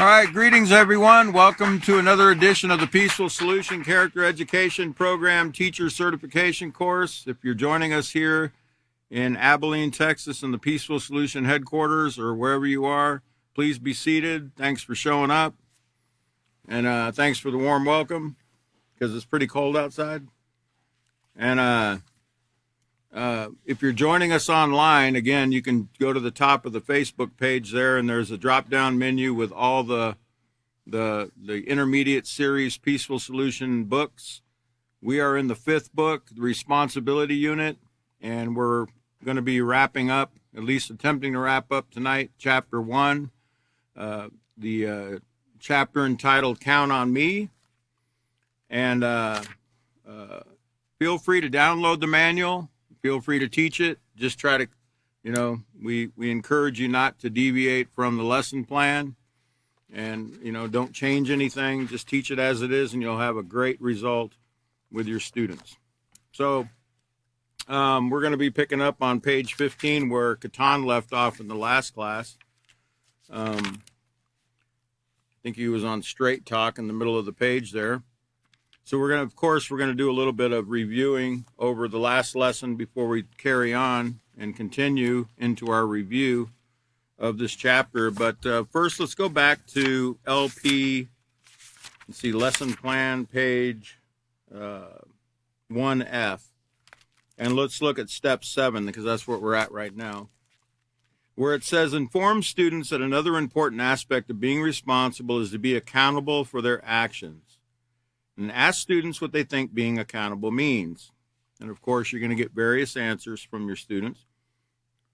All right, greetings everyone. Welcome to another edition of the Peaceful Solution Character Education Program Teacher Certification course. If you're joining us here in Abilene, Texas in the Peaceful Solution headquarters or wherever you are, please be seated. Thanks for showing up. And thanks for the warm welcome because it's pretty cold outside. And if you're joining us online, again, you can go to the top of the Facebook page there, and there's a drop-down menu with all the intermediate series Peaceful Solution books. We are in the 5th book, the Responsibility Unit, and we're going to be wrapping up, at least attempting to wrap up tonight, Chapter 1, the chapter entitled Count on Me. And feel free to download the manual. Feel free to teach it. Just try to, we encourage you not to deviate from the lesson plan and, don't change anything. Just teach it as it is and you'll have a great result with your students. So we're going to be picking up on page 15 where Catan left off in the last class. I think he was on straight talk in the middle of the page there. So we're going to do a little bit of reviewing over the last lesson before we carry on and continue into our review of this chapter. But first, let's go back to LP, lesson plan page 1F. And let's look at step 7 because that's what we're at right now, where it says, inform students that another important aspect of being responsible is to be accountable for their actions. And ask students what they think being accountable means. And of course, you're going to get various answers from your students.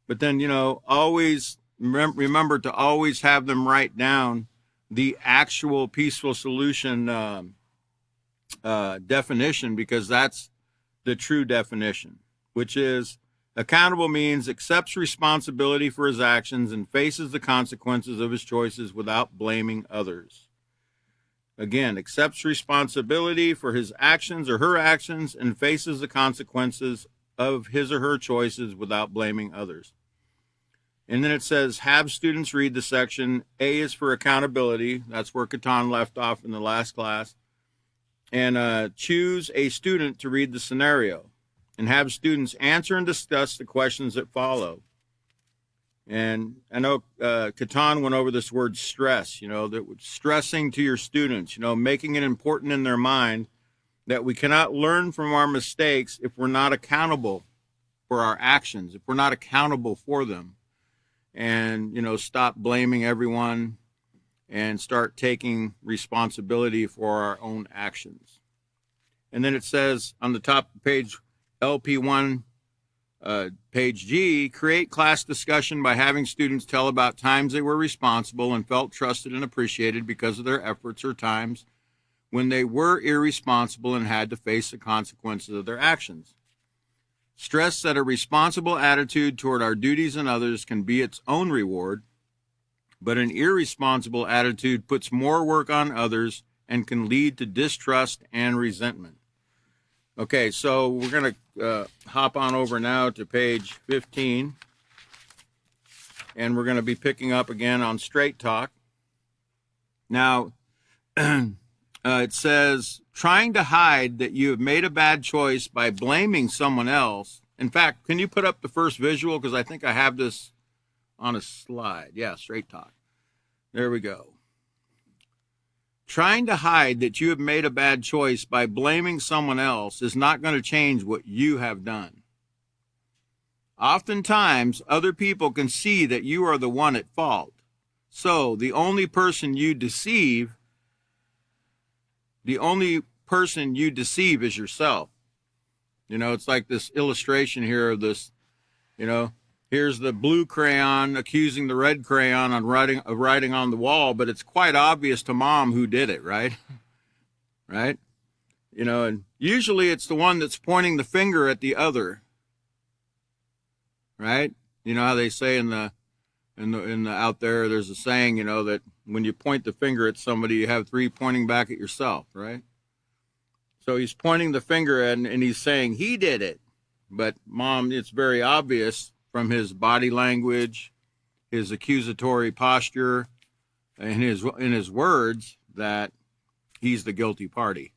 But then, always remember to always have them write down the actual Peaceful Solution definition, because that's the true definition, which is accountable means accepts responsibility for his actions and faces the consequences of his choices without blaming others. Again, accepts responsibility for his actions or her actions and faces the consequences of his or her choices without blaming others. And then it says, have students read the section. A is for accountability. That's where Catan left off in the last class. And choose a student to read the scenario. And have students answer and discuss the questions that follow. And I know Catan went over this word stress, that stressing to your students, making it important in their mind that we cannot learn from our mistakes if we're not accountable for our actions, if we're not accountable for them. And, stop blaming everyone and start taking responsibility for our own actions. And then it says on the top of page LP1, page G, create class discussion by having students tell about times they were responsible and felt trusted and appreciated because of their efforts, or times when they were irresponsible and had to face the consequences of their actions. Stress that a responsible attitude toward our duties and others can be its own reward, but an irresponsible attitude puts more work on others and can lead to distrust and resentment. Okay, so we're going to hop on over now to page 15, and we're going to be picking up again on straight talk. Now, it says, trying to hide that you have made a bad choice by blaming someone else. In fact, can you put up the first visual? Because I think I have this on a slide. Yeah, straight talk. There we go. Trying to hide that you have made a bad choice by blaming someone else is not going to change what you have done. Oftentimes, other people can see that you are the one at fault. So, the only person you deceive is yourself. It's like this illustration here of this, here's the blue crayon accusing the red crayon of writing on the wall, but it's quite obvious to mom who did it, right? Right? And usually it's the one that's pointing the finger at the other. Right? You know how they say in the out there's a saying, that when you point the finger at somebody, you have 3 pointing back at yourself, right? So he's pointing the finger and he's saying he did it. But mom, it's very obvious from his body language, his accusatory posture, in his words that he's the guilty party.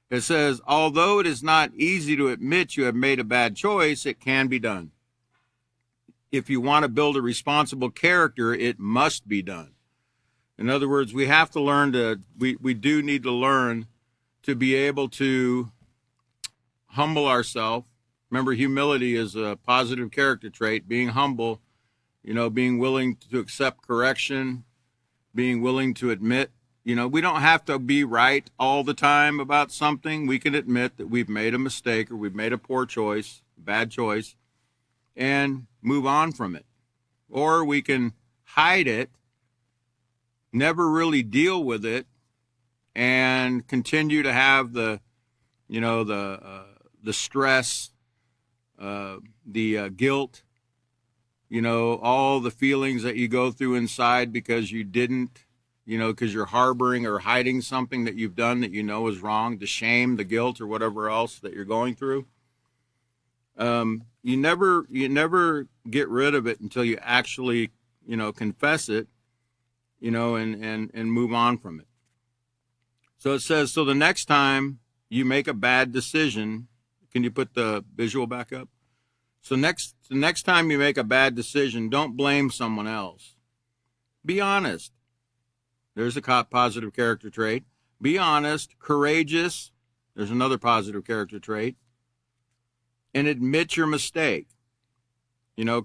It says, although it is not easy to admit you have made a bad choice, it can be done. If you want to build a responsible character, it must be done. In other words, we have to learn we do need to learn to be able to humble ourselves. Remember, humility is a positive character trait. Being humble, being willing to accept correction, being willing to admit, we don't have to be right all the time about something. We can admit that we've made a mistake or we've made a poor choice, bad choice, and move on from it. Or we can hide it, never really deal with it, and continue to have the stress, the guilt, all the feelings that you go through inside because you didn't, because you're harboring or hiding something that you've done that is wrong, the shame, the guilt, or whatever else that you're going through. You never get rid of it until you actually, confess it, and move on from it. So it says, so the next time you make a bad decision, can you put the visual back up? So the next time you make a bad decision, don't blame someone else. Be honest. There's a positive character trait. Be honest, courageous. There's another positive character trait. And admit your mistake.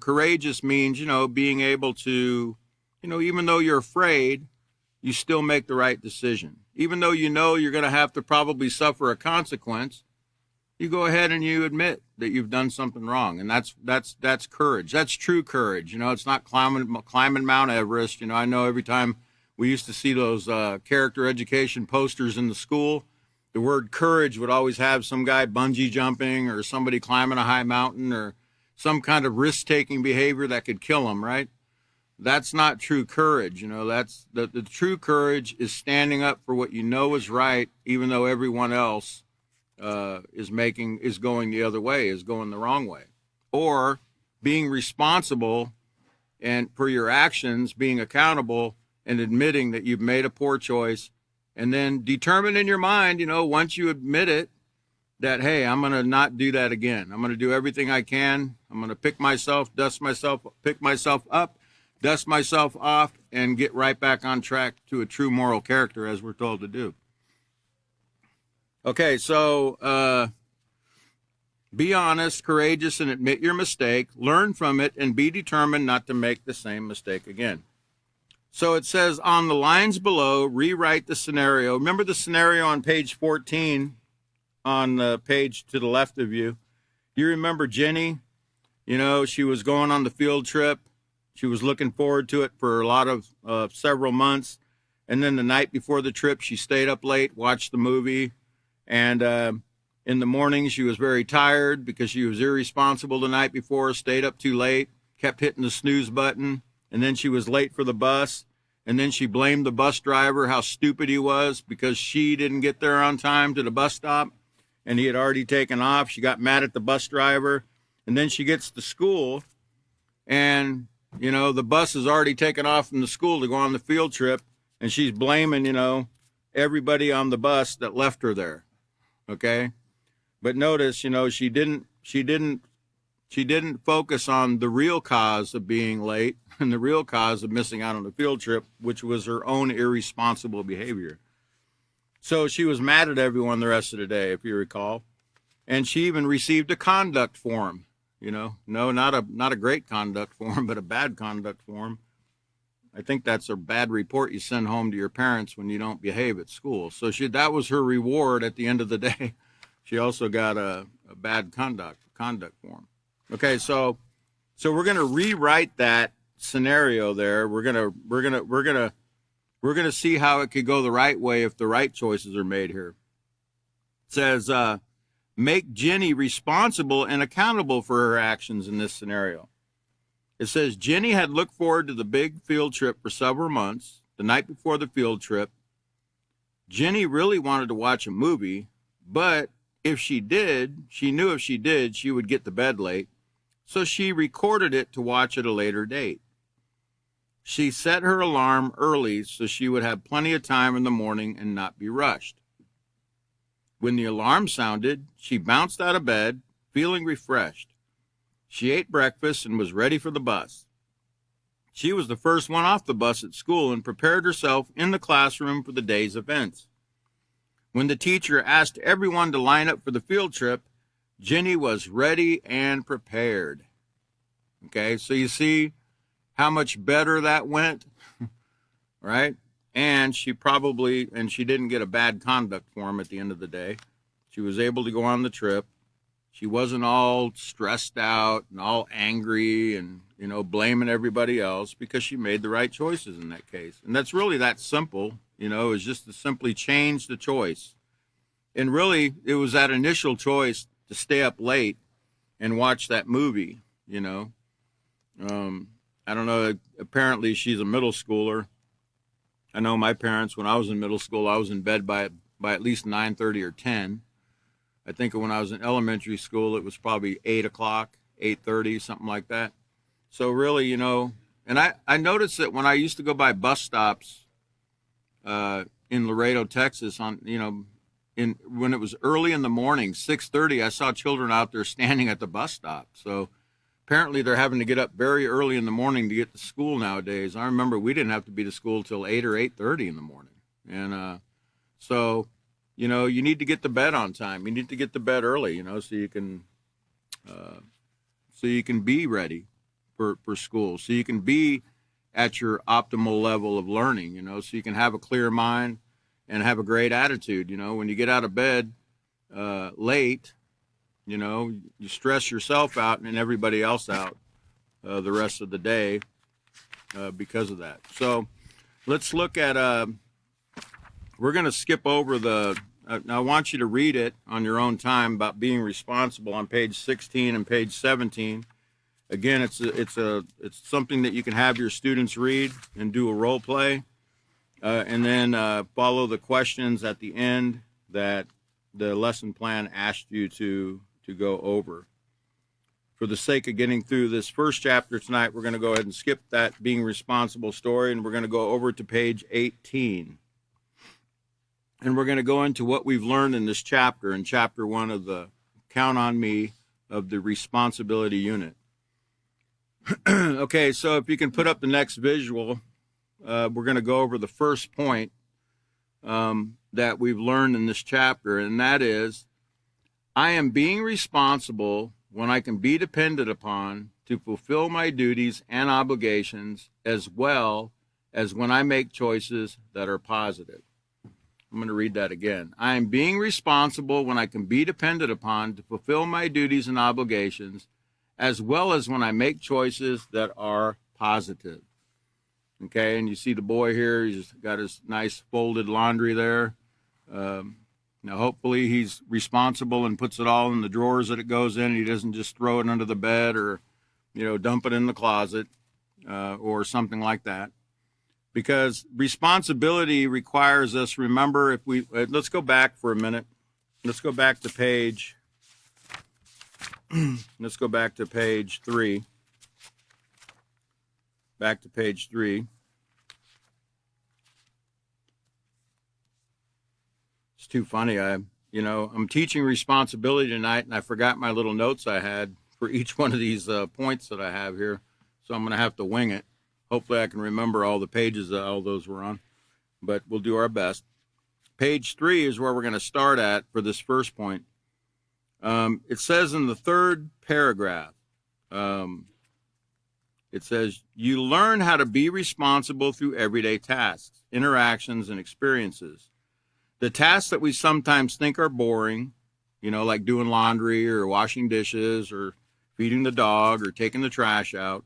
Courageous means, being able to, even though you're afraid, you still make the right decision. Even though you're going to have to probably suffer a consequence, you go ahead and you admit that you've done something wrong. And that's courage. That's true courage. It's not climbing Mount Everest. I know every time we used to see those character education posters in the school, the word courage would always have some guy bungee jumping or somebody climbing a high mountain or some kind of risk-taking behavior that could kill them, right? That's not true courage. That's the true courage is standing up for what is right, even though everyone else is going the other way, is going the wrong way. Or being responsible and for your actions, being accountable and admitting that you've made a poor choice, and then determine in your mind, once you admit it, that, hey, I'm going to not do that again. I'm going to do everything I can. I'm going to pick myself up, dust myself off, and get right back on track to a true moral character, as we're told to do. Okay, so be honest, courageous, and admit your mistake. Learn from it and be determined not to make the same mistake again. So it says on the lines below, rewrite the scenario. Remember the scenario on page 14 on the page to the left of you? You remember Jenny? She was going on the field trip. She was looking forward to it for a lot of several months. And then the night before the trip, she stayed up late, watched the movie. And in the morning, she was very tired because she was irresponsible the night before, stayed up too late, kept hitting the snooze button. And then she was late for the bus. And then she blamed the bus driver, how stupid he was because she didn't get there on time to the bus stop. And he had already taken off. She got mad at the bus driver. And then she gets to school. And, the bus has already taken off from the school to go on the field trip. And she's blaming, everybody on the bus that left her there. Okay? But notice, she didn't focus on the real cause of being late and the real cause of missing out on the field trip, which was her own irresponsible behavior. So she was mad at everyone the rest of the day, if you recall. And she even received a conduct form, no, not a great conduct form, but a bad conduct form. I think that's a bad report you send home to your parents when you don't behave at school. So that was her reward at the end of the day. She also got a bad conduct form. Okay, so we're going to rewrite that scenario there. We're going to see how it could go the right way if the right choices are made here. It says, make Jenny responsible and accountable for her actions in this scenario. It says Jenny had looked forward to the big field trip for several months. The night before the field trip, Jenny really wanted to watch a movie, but she knew if she did, she would get to bed late. So she recorded it to watch at a later date. She set her alarm early so she would have plenty of time in the morning and not be rushed. When the alarm sounded, she bounced out of bed, feeling refreshed. She ate breakfast and was ready for the bus. She was the first one off the bus at school and prepared herself in the classroom for the day's events. When the teacher asked everyone to line up for the field trip, Jenny was ready and prepared. Okay, so you see how much better that went, right? And she didn't get a bad conduct form at the end of the day. She was able to go on the trip. She wasn't all stressed out and all angry and, blaming everybody else, because she made the right choices in that case. And that's really that simple, is just to simply change the choice. And really, it was that initial choice to stay up late and watch that movie, I don't know, apparently she's a middle schooler. I know my parents, when I was in middle school, I was in bed by at least 9:30 or 10. I think when I was in elementary school, it was probably 8 o'clock, 8:30, something like that. So really, and I noticed that when I used to go by bus stops in Laredo, Texas, when it was early in the morning, 6:30, I saw children out there standing at the bus stop. So apparently they're having to get up very early in the morning to get to school nowadays. I remember we didn't have to be to school till 8 or 8:30 in the morning. And so, you need to get to bed on time. You need to get to bed early, so you can be ready for school, so you can be at your optimal level of learning, so you can have a clear mind and have a great attitude. When you get out of bed late, you stress yourself out and everybody else out the rest of the day because of that. So let's look at, we're going to skip over now I want you to read it on your own time about being responsible on page 16 and page 17. Again, it's something that you can have your students read and do a role play, and then follow the questions at the end that the lesson plan asked you to go over. For the sake of getting through this first chapter tonight, we're going to go ahead and skip that being responsible story, and we're going to go over to page 18. And we're going to go into what we've learned in this chapter, in chapter 1 of the Count on Me of the responsibility unit. Okay, so if you can put up the next visual, we're going to go over the first point that we've learned in this chapter, and that is, I am being responsible when I can be depended upon to fulfill my duties and obligations, as well as when I make choices that are positive. I'm going to read that again. I am being responsible when I can be depended upon to fulfill my duties and obligations, as well as when I make choices that are positive. Okay, and you see the boy here, he's got his nice folded laundry there. Now, hopefully he's responsible and puts it all in the drawers that it goes in. He doesn't just throw it under the bed or, dump it in the closet or something like that. Because responsibility requires us, remember, let's go back for a minute. Let's go back to page 3. Back to page 3. It's too funny. I'm teaching responsibility tonight, and I forgot my little notes I had for each one of these points that I have here. So I'm going to have to wing it. Hopefully I can remember all the pages that all those were on, but we'll do our best. Page 3 is where we're going to start at for this first point. It says in the third paragraph, it says, you learn how to be responsible through everyday tasks, interactions, and experiences. The tasks that we sometimes think are boring, like doing laundry or washing dishes or feeding the dog or taking the trash out.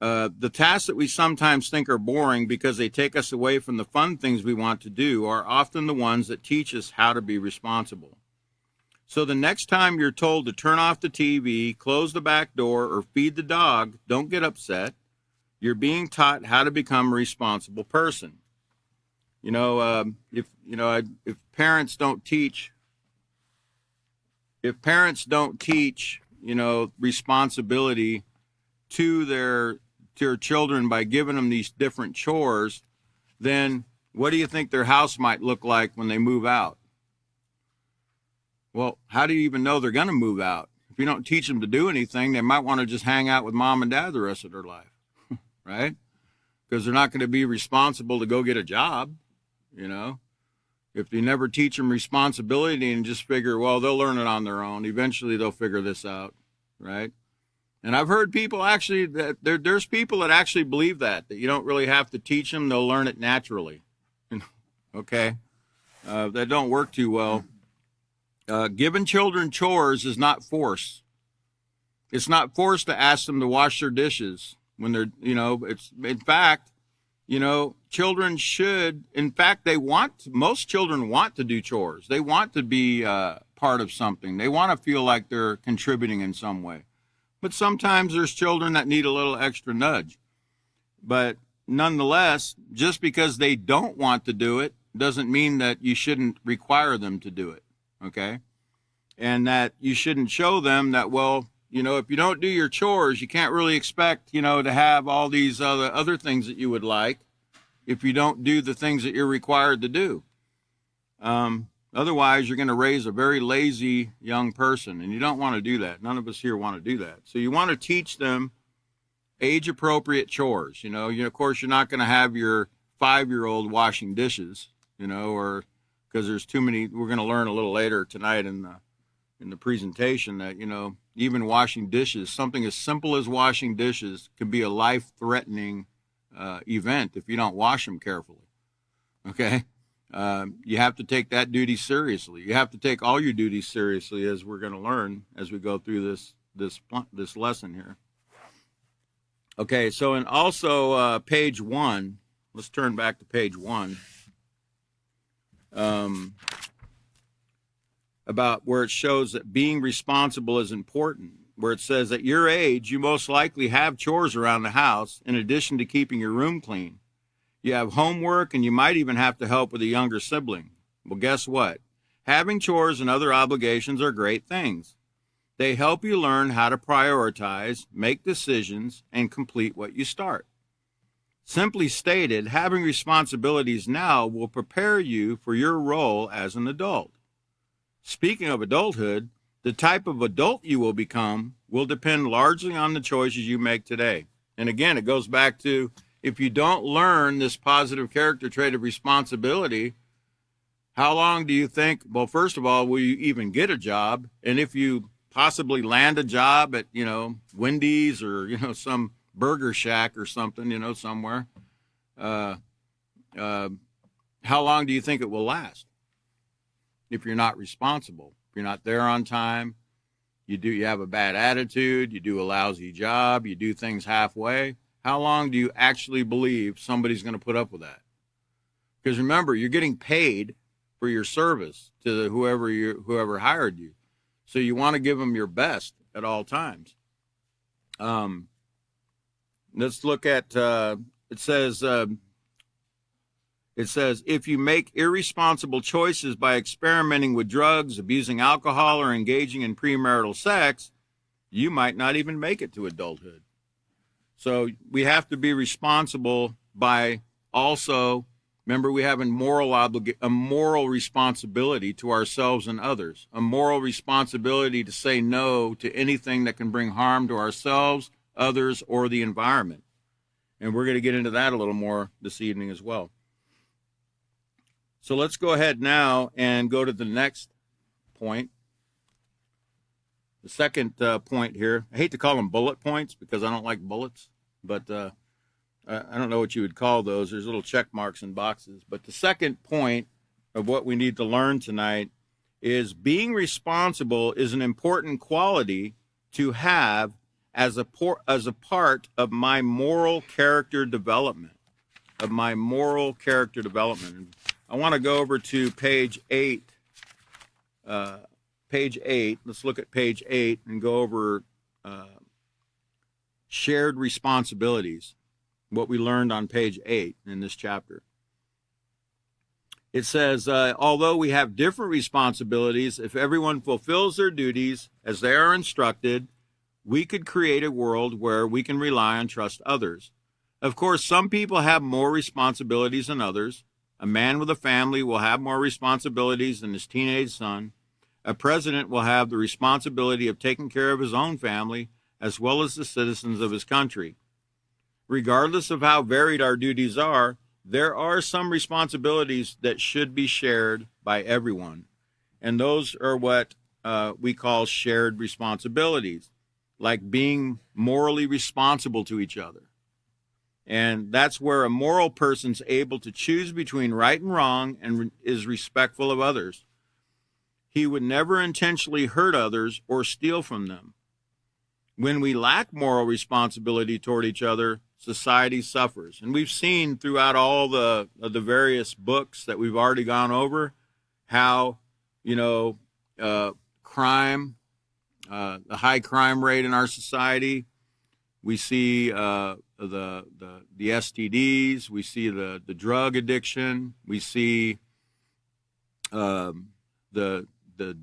The tasks that we sometimes think are boring because they take us away from the fun things we want to do are often the ones that teach us how to be responsible. So the next time you're told to turn off the TV, close the back door, or feed the dog, don't get upset. You're being taught how to become a responsible person. If parents don't teach, responsibility to their children by giving them these different chores, then what do you think their house might look like when they move out? Well, how do you even know they're going to move out? If you don't teach them to do anything, they might want to just hang out with mom and dad the rest of their life, right? Because they're not going to be responsible to go get a job, you know. If you never teach them responsibility and just figure, well, they'll learn it on their own, eventually they'll figure this out, right? And I've heard people actually, that there's people that actually believe that you don't really have to teach them, they'll learn it naturally. Okay? That don't work too well. Giving children chores is not force. It's not forced to ask them to wash their dishes when they're, it's, in fact, children should, in fact, most children want to do chores. They want to be part of something. They want to feel like they're contributing in some way. But sometimes there's children that need a little extra nudge. But nonetheless, just because they don't want to do it doesn't mean that you shouldn't require them to do it, okay? And that you shouldn't show them that, well, if you don't do your chores, you can't really expect, to have all these other things that you would like if you don't do the things that you're required to do. Otherwise, you're going to raise a very lazy young person, and you don't want to do that. None of us here want to do that. So you want to teach them age-appropriate chores. Of course, you're not going to have your 5-year-old washing dishes, or because there's too many. We're going to learn a little later tonight in the presentation that, even washing dishes, something as simple as washing dishes can be a life-threatening event if you don't wash them carefully, okay? You have to take that duty seriously. You have to take all your duties seriously, as we're going to learn as we go through this lesson here. Okay, so and also page 1, let's turn back to page 1, about where it shows that being responsible is important, where it says at your age, you most likely have chores around the house in addition to keeping your room clean. You have homework, and you might even have to help with a younger sibling. Well, guess what? Having chores and other obligations are great things. They help you learn how to prioritize, make decisions, and complete what you start. Simply stated, having responsibilities now will prepare you for your role as an adult. Speaking of adulthood, the type of adult you will become will depend largely on the choices you make today. And again, it goes back to, if you don't learn this positive character trait of responsibility, how long do you think, well, first of all, will you even get a job? And if you possibly land a job at, Wendy's or, some burger shack or something, somewhere, how long do you think it will last? If you're not responsible, if you're not there on time, you have a bad attitude, you do a lousy job, you do things halfway, how long do you actually believe somebody's going to put up with that? Because remember, you're getting paid for your service to whoever hired you. So you want to give them your best at all times. Let's look at, it says, if you make irresponsible choices by experimenting with drugs, abusing alcohol, or engaging in premarital sex, you might not even make it to adulthood. So we have to be responsible by also, remember, we have a moral responsibility to ourselves and others, a moral responsibility to say no to anything that can bring harm to ourselves, others, or the environment. And we're going to get into that a little more this evening as well. So let's go ahead now and go to the next point. The second point here, I hate to call them bullet points because I don't like bullets, but I don't know what you would call those. There's little check marks and boxes. But the second point of what we need to learn tonight is being responsible is an important quality to have as a part of my moral character development, I want to go over to page 8. Page 8, let's look at page 8 and go over shared responsibilities, what we learned on page 8 in this chapter. It says, although we have different responsibilities, if everyone fulfills their duties as they are instructed, we could create a world where we can rely and trust others. Of course, some people have more responsibilities than others. A man with a family will have more responsibilities than his teenage son. A president will have the responsibility of taking care of his own family as well as the citizens of his country. Regardless of how varied our duties are, there are some responsibilities that should be shared by everyone. And those are what we call shared responsibilities, like being morally responsible to each other. And that's where a moral person's able to choose between right and wrong and is respectful of others. He would never intentionally hurt others or steal from them. When we lack moral responsibility toward each other, society suffers. And we've seen throughout all the various books that we've already gone over how, crime, the high crime rate in our society. We see the STDs. We see the drug addiction. We see the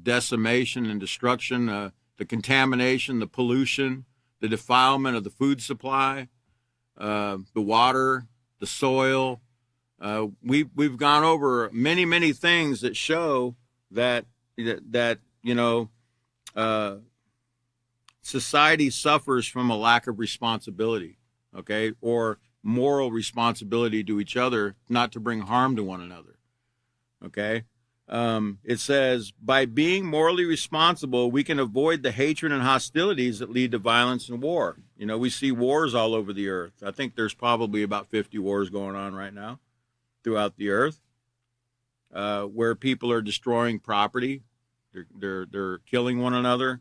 decimation and destruction, the contamination, the pollution, the defilement of the food supply, the water, the soil. We've gone over many things that show that society suffers from a lack of responsibility, okay, or moral responsibility to each other, not to bring harm to one another, okay. It says, by being morally responsible, we can avoid the hatred and hostilities that lead to violence and war. We see wars all over the earth. I think there's probably about 50 wars going on right now throughout the earth, where people are destroying property. They're killing one another.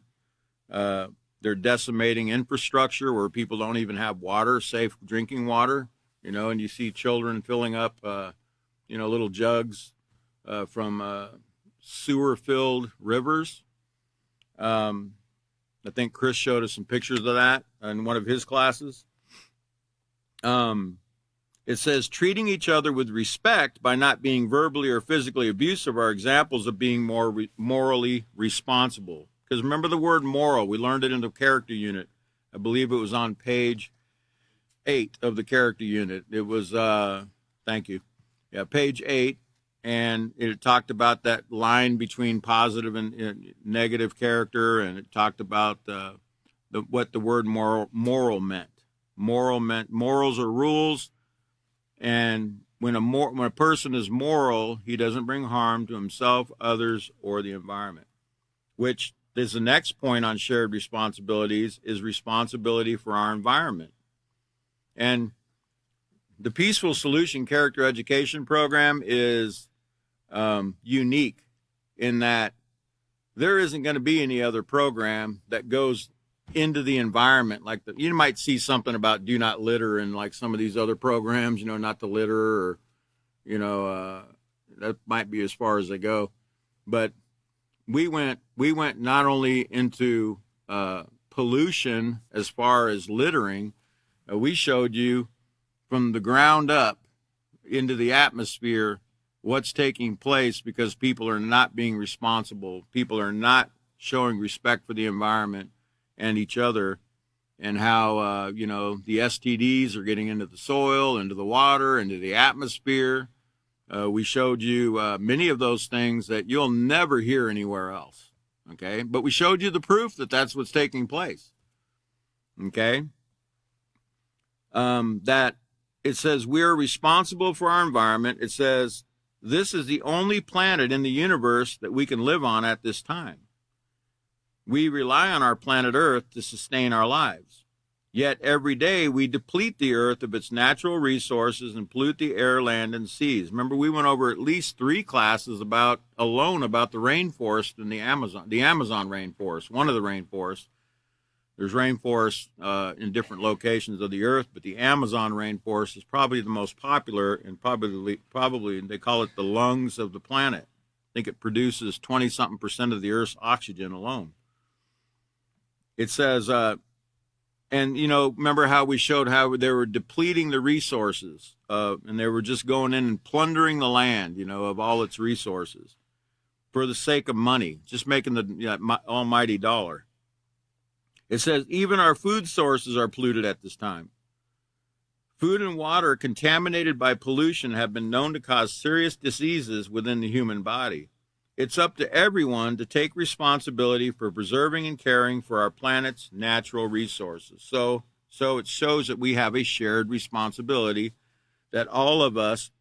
They're decimating infrastructure where people don't even have water, safe drinking water, and you see children filling up, little jugs from sewer-filled rivers. I think Chris showed us some pictures of that in one of his classes. It says, treating each other with respect by not being verbally or physically abusive are examples of being more morally responsible. Because remember the word moral, we learned it in the character unit. I believe it was on page 8 of the character unit. It was, thank you. Yeah, page 8. And it talked about that line between positive and negative character, and it talked about what the word moral meant. Morals are rules, and when a person is moral, he doesn't bring harm to himself, others, or the environment. Which is the next point on shared responsibilities, is responsibility for our environment. And the Peaceful Solution Character Education Program is unique in that there isn't going to be any other program that goes into the environment like that. You might see something about do not litter in like some of these other programs, not to litter, or that might be as far as they go. But we went not only into pollution as far as littering, we showed you from the ground up into the atmosphere what's taking place because people are not being responsible. People are not showing respect for the environment and each other, and how, the STDs are getting into the soil, into the water, into the atmosphere. We showed you many of those things that you'll never hear anywhere else, okay? But we showed you the proof that that's what's taking place, okay? That it says we are responsible for our environment. It says this is the only planet in the universe that we can live on at this time. We rely on our planet Earth to sustain our lives. Yet every day we deplete the Earth of its natural resources and pollute the air, land, and seas. Remember, we went over at least 3 classes about the rainforest in the Amazon rainforest, one of the rainforests. There's rainforests in different locations of the Earth, but the Amazon rainforest is probably the most popular, and probably they call it the lungs of the planet. I think it produces 20-something% of the Earth's oxygen alone. It says, remember how we showed how they were depleting the resources, and they were just going in and plundering the land, of all its resources for the sake of money, just making the almighty dollar. It says, even our food sources are polluted at this time. Food and water contaminated by pollution have been known to cause serious diseases within the human body. It's up to everyone to take responsibility for preserving and caring for our planet's natural resources. So it shows that we have a shared responsibility, that all of us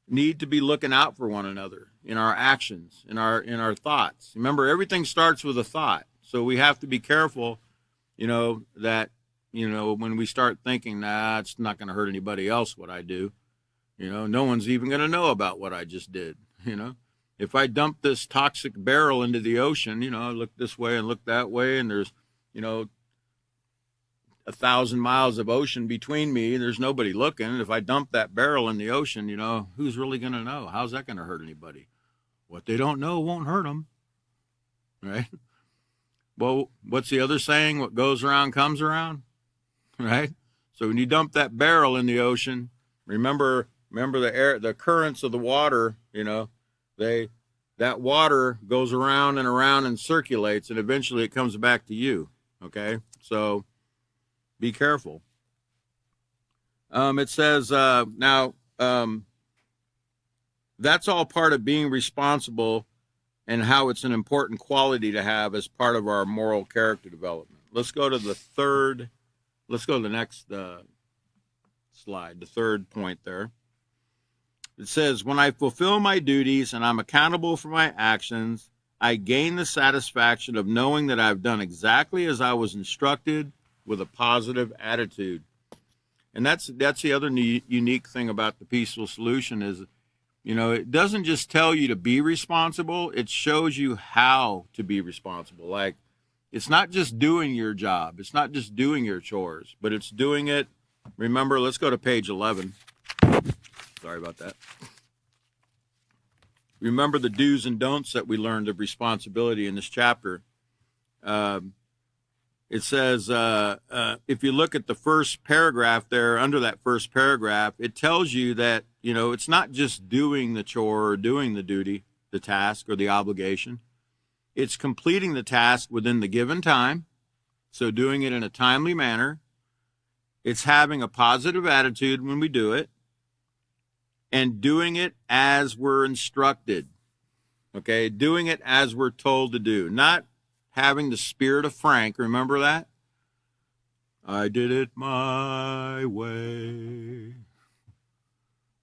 need to be looking out for one another in our actions, in our thoughts. Remember, everything starts with a thought. So we have to be careful, that, when we start thinking, nah, it's not going to hurt anybody else what I do. No one's even going to know about what I just did. If I dump this toxic barrel into the ocean, I look this way and look that way, and there's, 1,000 miles of ocean between me. There's nobody looking. If I dump that barrel in the ocean, who's really going to know? How's that going to hurt anybody? What they don't know won't hurt them, right? Well, what's the other saying? What goes around comes around, right? So when you dump that barrel in the ocean, remember the currents of the water. That water goes around and circulates, and eventually it comes back to you. Okay, so be careful. It says now that's all part of being responsible, and how it's an important quality to have as part of our moral character development. Let's go to the next slide, the third point there. It says, when I fulfill my duties and I'm accountable for my actions, I gain the satisfaction of knowing that I've done exactly as I was instructed with a positive attitude. And that's the other unique thing about the Peaceful Solution is, it doesn't just tell you to be responsible, it shows you how to be responsible. Like, it's not just doing your job, it's not just doing your chores, but it's doing it. Remember, let's go to page 11. Sorry about that. Remember the do's and don'ts that we learned of responsibility in this chapter. It says, if you look at the first paragraph there, under that first paragraph, it tells you that, it's not just doing the chore or doing the duty, the task or the obligation. It's completing the task within the given time, so doing it in a timely manner. It's having a positive attitude when we do it, and doing it as we're instructed. Okay, doing it as we're told to do, not having the spirit of Frank. Remember that? I did it my way.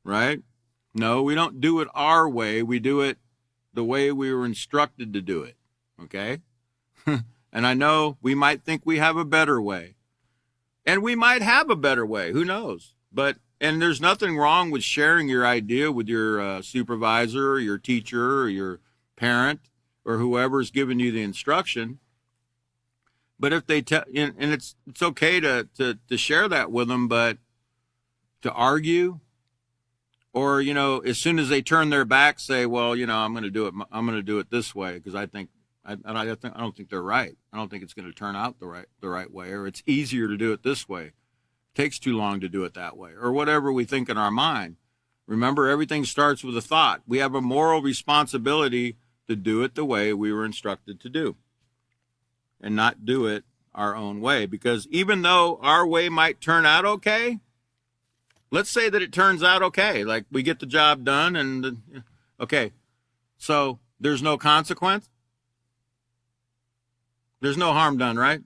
Right? No, we don't do it our way. We do it the way we were instructed to do it. Okay? And I know we might think we have a better way. And we might have a better way. Who knows? And there's nothing wrong with sharing your idea with your supervisor or your teacher or your parent or whoever's giving you the instruction. But if they and it's okay to share that with them, but to argue, or as soon as they turn their back, say, well, I'm going to do it. I'm going to do it this way because I don't think they're right. I don't think it's going to turn out the right way, or it's easier to do it this way. It takes too long to do it that way, or whatever we think in our mind. Remember, everything starts with a thought. We have a moral responsibility to do it the way we were instructed to do, and not do it our own way. Because even though our way might turn out okay, let's say that it turns out okay, like we get the job done, and okay, so there's no consequence. There's no harm done, right?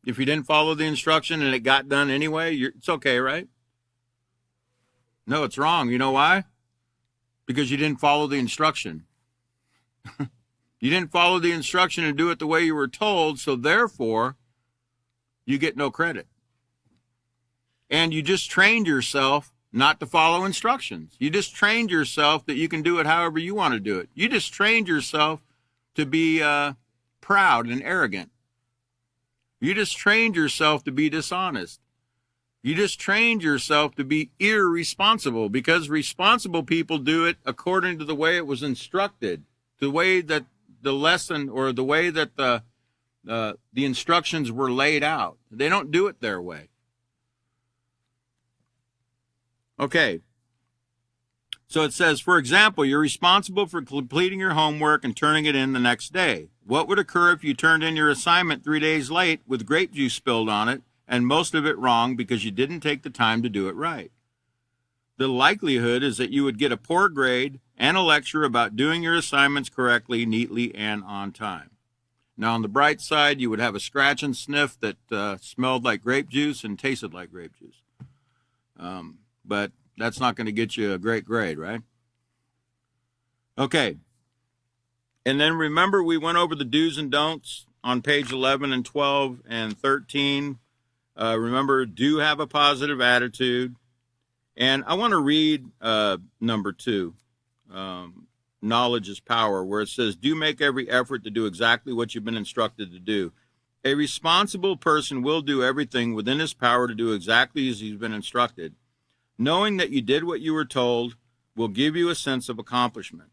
If you didn't follow the instruction and it got done anyway, it's okay, right? No, it's wrong. You know why? Because you didn't follow the instruction. You didn't follow the instruction and do it the way you were told, so therefore, you get no credit. And you just trained yourself not to follow instructions. You just trained yourself that you can do it however you want to do it. You just trained yourself to be proud and arrogant. You just trained yourself to be dishonest. You just trained yourself to be irresponsible, because responsible people do it according to the way it was instructed, the way that the lesson or the way that the instructions were laid out. They don't do it their way. Okay. So it says, for example, you're responsible for completing your homework and turning it in the next day. What would occur if you turned in your assignment 3 days late with grape juice spilled on it and most of it wrong because you didn't take the time to do it right? The likelihood is that you would get a poor grade and a lecture about doing your assignments correctly, neatly, and on time. Now, on the bright side, you would have a scratch and sniff that smelled like grape juice and tasted like grape juice. But that's not going to get you a great grade, right? Okay. And then remember, we went over the do's and don'ts on page 11 and 12 and 13. Remember, do have a positive attitude. And I want to read number 2, knowledge is power, where it says, do make every effort to do exactly what you've been instructed to do. A responsible person will do everything within his power to do exactly as he's been instructed. Knowing that you did what you were told will give you a sense of accomplishment.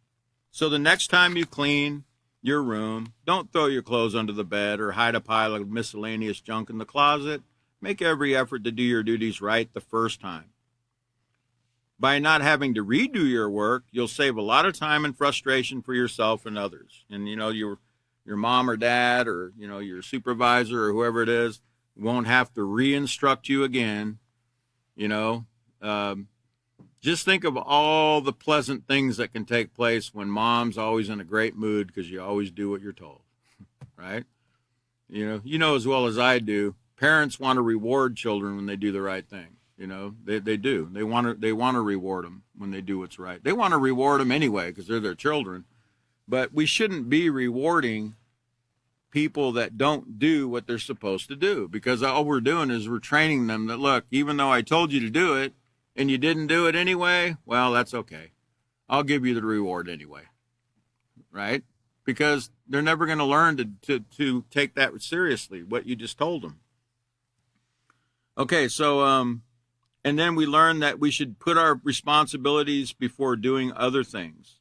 So the next time you clean your room, don't throw your clothes under the bed or hide a pile of miscellaneous junk in the closet. Make every effort to do your duties right the first time. By not having to redo your work, you'll save a lot of time and frustration for yourself and others. And, your mom or dad or, your supervisor or whoever it is won't have to re-instruct you again, Just think of all the pleasant things that can take place when mom's always in a great mood because you always do what you're told, right? You know as well as I do, parents want to reward children when they do the right thing. They do. They want to reward them when they do what's right. They want to reward them anyway because they're their children. But we shouldn't be rewarding people that don't do what they're supposed to do, because all we're doing is we're training them that, look, even though I told you to do it and you didn't do it anyway, well, that's okay. I'll give you the reward anyway, right? Because they're never going to learn to take that seriously, what you just told them. Okay, so and then we learned that we should put our responsibilities before doing other things.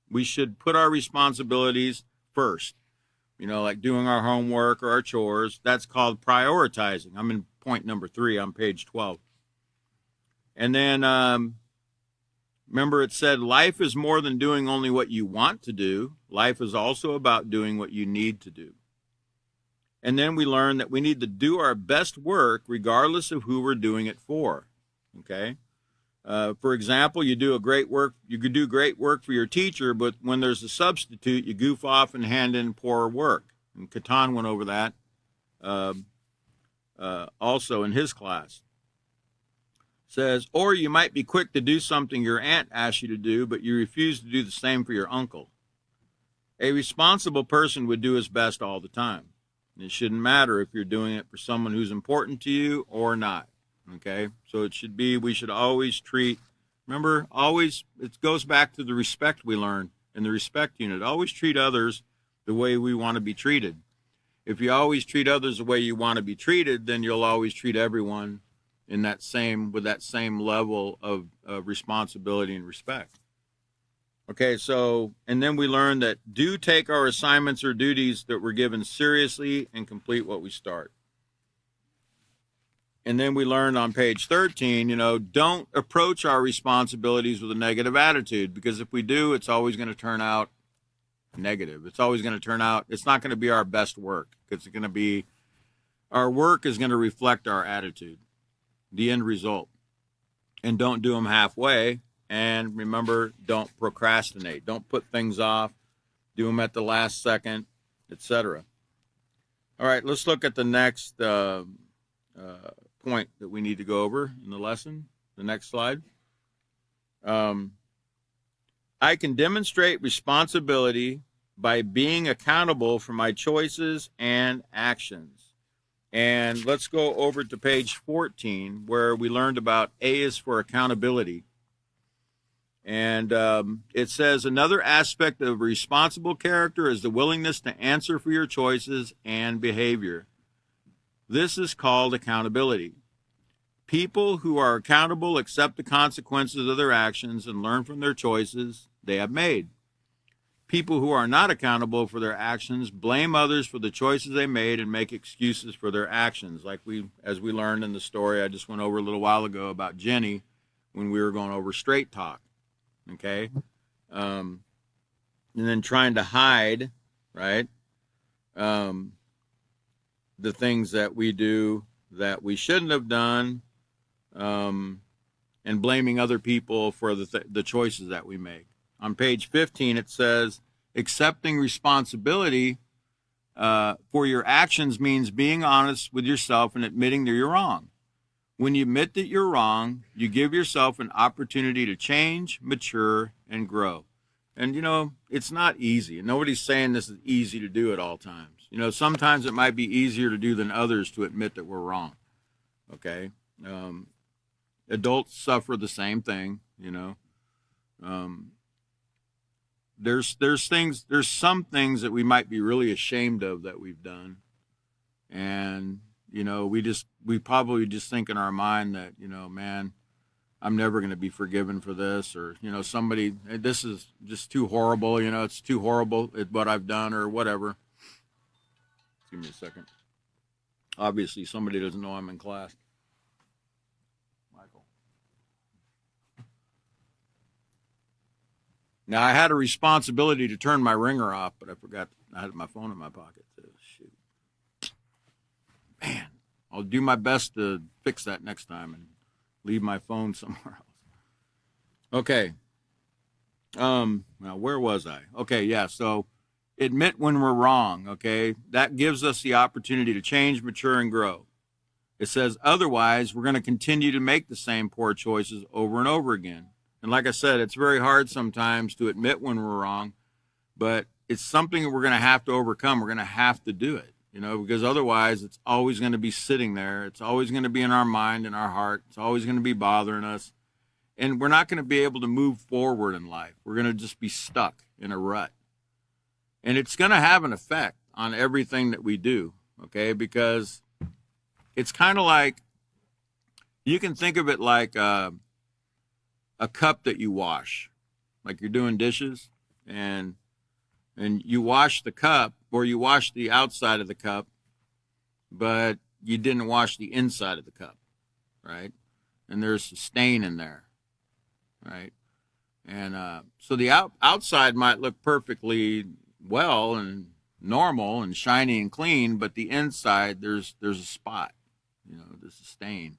We should put our responsibilities first, like doing our homework or our chores. That's called prioritizing. I'm in point number 3 on page 12. And then remember, it said life is more than doing only what you want to do. Life is also about doing what you need to do. And then we learned that we need to do our best work regardless of who we're doing it for. Okay. For example, you could do great work for your teacher, but when there's a substitute, you goof off and hand in poor work. And Catan went over that also in his class. Says, or you might be quick to do something your aunt asks you to do, but you refuse to do the same for your uncle. A responsible person would do his best all the time. It shouldn't matter if you're doing it for someone who's important to you or not. Okay, so we should always treat, remember, always, it goes back to the respect we learn in the respect unit. Always treat others the way we want to be treated. If you always treat others the way you want to be treated, then you'll always treat everyone with that same level of responsibility and respect. Okay, so, and then we learned that do take our assignments or duties that we're given seriously and complete what we start. And then we learned on page 13, don't approach our responsibilities with a negative attitude, because if we do, it's always going to turn out negative. It's always going to turn out, it's not going to be our best work. It's going to be, our work is going to reflect our attitude, the end result. And don't do them halfway. And remember, don't procrastinate. Don't put things off. Do them at the last second, etc. All right, let's look at the next point that we need to go over in the lesson. The next slide. I can demonstrate responsibility by being accountable for my choices and actions. And let's go over to page 14, where we learned about A is for accountability. And it says, another aspect of responsible character is the willingness to answer for your choices and behavior. This is called accountability. People who are accountable accept the consequences of their actions and learn from their choices they have made. People who are not accountable for their actions blame others for the choices they made and make excuses for their actions, as we learned in the story I just went over a little while ago about Jenny when we were going over straight talk. Okay. And then trying to hide, right? The things that we do that we shouldn't have done, and blaming other people for the choices that we make. On page 15, it says, accepting responsibility for your actions means being honest with yourself and admitting that you're wrong. When you admit that you're wrong, you give yourself an opportunity to change, mature, and grow. And, it's not easy. And nobody's saying this is easy to do at all times. Sometimes it might be easier to do than others to admit that we're wrong. Okay? Adults suffer the same thing, There's some things that we might be really ashamed of that we've done. And, we probably just think in our mind that, man, I'm never going to be forgiven for this, or, this is just too horrible, it's too horrible at what I've done or whatever. Give me a second. Obviously, somebody doesn't know I'm in class. Michael. Now, I had a responsibility to turn my ringer off, but I forgot. I had my phone in my pocket. So, shoot. Man, I'll do my best to fix that next time and leave my phone somewhere else. Okay. Now, where was I? Okay, yeah, so admit when we're wrong, okay? That gives us the opportunity to change, mature, and grow. It says otherwise, we're going to continue to make the same poor choices over and over again. And like I said, it's very hard sometimes to admit when we're wrong, but it's something that we're going to have to overcome. We're going to have to do it, because otherwise it's always going to be sitting there. It's always going to be in our mind and our heart. It's always going to be bothering us. And we're not going to be able to move forward in life. We're going to just be stuck in a rut. And it's going to have an effect on everything that we do, okay? Because it's kind of like, you can think of it like a cup that you wash, like you're doing dishes, and you wash the cup, or you wash the outside of the cup, but you didn't wash the inside of the cup, right? And there's a stain in there, right? And so the outside might look perfectly well and normal and shiny and clean, but the inside there's a spot, there's a stain.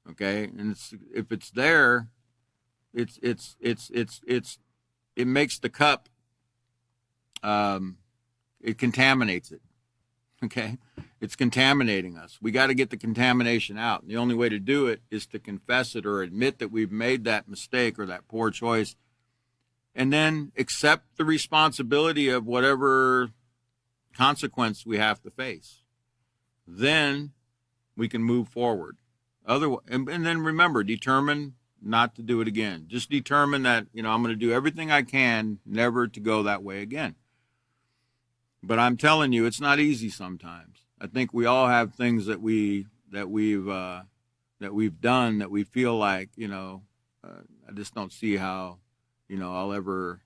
Okay, and if it's there, it makes the cup, it contaminates it. Okay, it's contaminating us. We got to get the contamination out. And the only way to do it is to confess it or admit that we've made that mistake or that poor choice, and then accept the responsibility of whatever consequence we have to face. Then we can move forward. Otherwise, and then remember, determine not to do it again. Just determine that, I'm going to do everything I can never to go that way again. But I'm telling you, it's not easy sometimes. I think we all have things that we've done that we feel like, I just don't see how, I'll ever,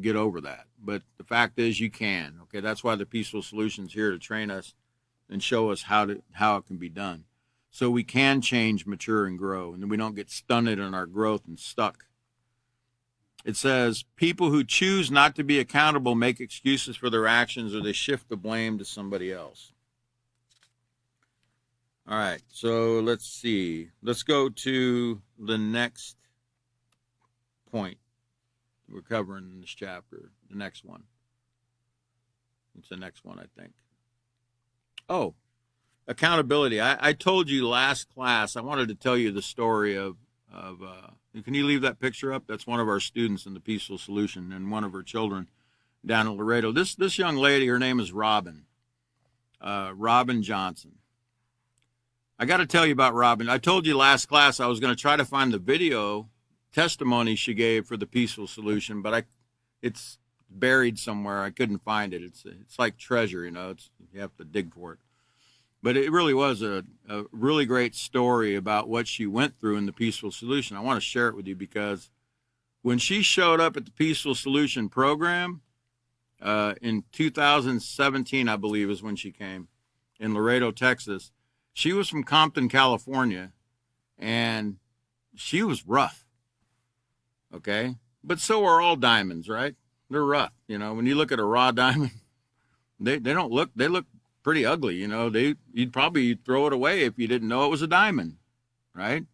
get over that. But the fact is, you can. Okay, that's why the Peaceful Solution's here, to train us and show us how it can be done, so we can change, mature, and grow, and we don't get stunted in our growth and stuck. It says, people who choose not to be accountable make excuses for their actions, or they shift the blame to somebody else. All right, so let's see. Let's go to the next point we're covering in this chapter, the next one. It's the next one, I think. Oh, accountability. I told you last class, I wanted to tell you the story of can you leave that picture up? That's one of our students in the Peaceful Solution, and one of her children down in Laredo. This young lady, her name is Robin Johnson. I got to tell you about Robin. I told you last class I was going to try to find the video testimony she gave for the Peaceful Solution, but it's buried somewhere. I couldn't find it. It's like treasure, you have to dig for it. But it really was a really great story about what she went through in the Peaceful Solution. I want to share it with you, because when she showed up at the Peaceful Solution program in 2017, I believe is when she came, in Laredo, Texas. She was from Compton, California, and she was rough. Okay. But so are all diamonds, right? They're rough. When you look at a raw diamond, they look pretty ugly. You'd probably throw it away if you didn't know it was a diamond, right?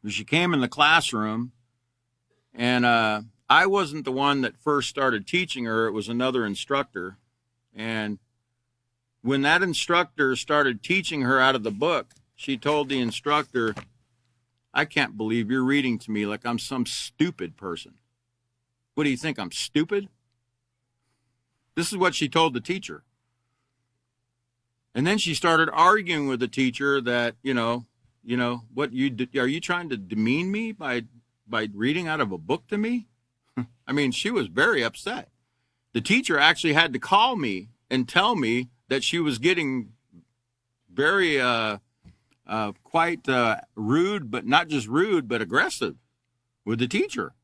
But she came in the classroom, and I wasn't the one that first started teaching her. It was another instructor. And when that instructor started teaching her out of the book, she told the instructor, I can't believe you're reading to me like I'm some stupid person. What do you think? I'm stupid? This is what she told the teacher. And then she started arguing with the teacher that, what are you trying to demean me by reading out of a book to me? I mean, she was very upset. The teacher actually had to call me and tell me that she was getting very quite rude, but not just rude, but aggressive with the teacher.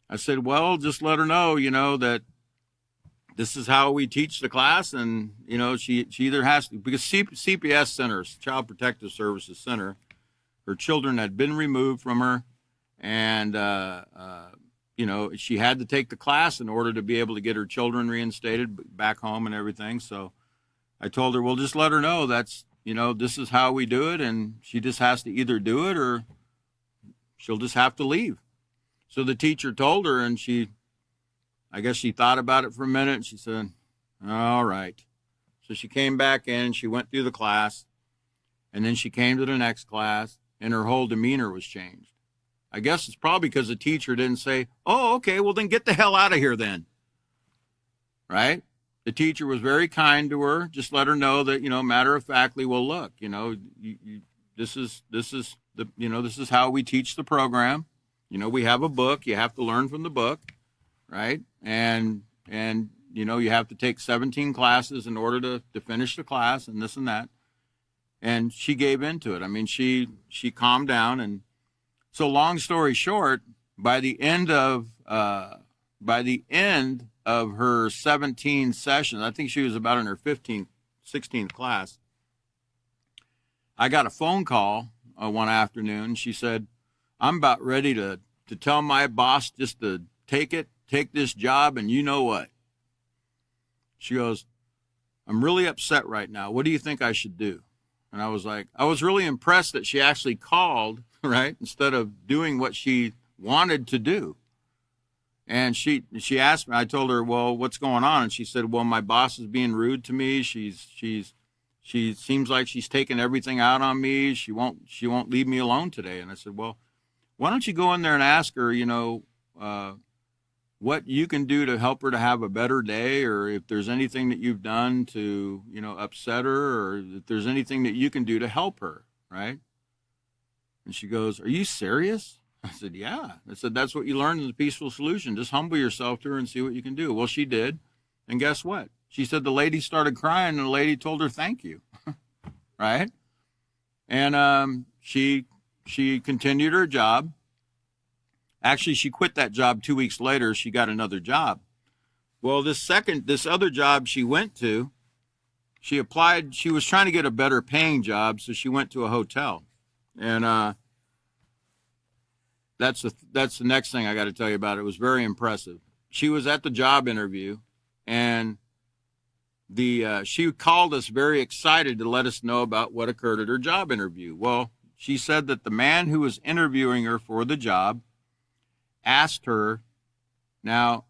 I said, well, just let her know, that this is how we teach the class. And, she either has to, because CPS Center, Child Protective Services Center, her children had been removed from her. And, she had to take the class in order to be able to get her children reinstated back home and everything. So I told her, well, just let her know that's, this is how we do it. And she just has to either do it or she'll just have to leave. So the teacher told her, and I guess she thought about it for a minute, and she said, all right. So she came back in, she went through the class, and then she came to the next class, and her whole demeanor was changed. I guess it's probably because the teacher didn't say, oh, okay, well then get the hell out of here then. Right? The teacher was very kind to her, just let her know that, matter of factly, well, look, this is how we teach the program. We have a book, you have to learn from the book, right? And you have to take 17 classes in order to finish the class and this and that. And she gave into it. I mean, she calmed down. And so long story short, by the end of her 17 sessions, I think she was about in her 15th, 16th class, I got a phone call one afternoon. She said, I'm about ready to tell my boss just to take this job, and you know what? She goes, I'm really upset right now. What do you think I should do? And I was like, I was really impressed that she actually called, right, instead of doing what she wanted to do. And she asked me, I told her, well, what's going on? And she said, well, my boss is being rude to me. She seems like she's taking everything out on me. She won't leave me alone today. And I said, well, why don't you go in there and ask her, what you can do to help her to have a better day, or if there's anything that you've done to, upset her, or if there's anything that you can do to help her, right? And she goes, are you serious? I said, yeah. I said, that's what you learned in the Peaceful Solution. Just humble yourself to her and see what you can do. Well, she did. And guess what? She said the lady started crying, and the lady told her thank you, right? And she continued her job. Actually, she quit that job 2 weeks later. She got another job. Well, this other job she went to, she applied. She was trying to get a better paying job, so she went to a hotel. And that's the next thing I got to tell you about. It was very impressive. She was at the job interview, and she called us very excited to let us know about what occurred at her job interview. Well, she said that the man who was interviewing her for the job asked her, now,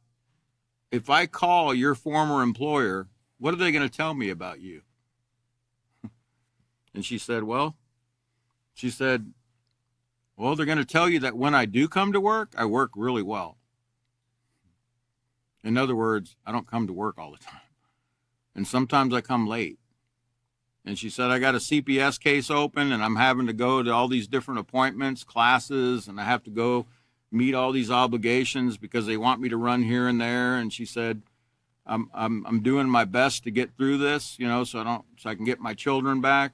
if I call your former employer, what are they going to tell me about you? And she said, well, they're going to tell you that when I do come to work, I work really well. In other words, I don't come to work all the time. And sometimes I come late. And she said, I got a CPS case open, and I'm having to go to all these different appointments, classes, and I have to go meet all these obligations because they want me to run here and there. And she said, I'm doing my best to get through this, so I can get my children back.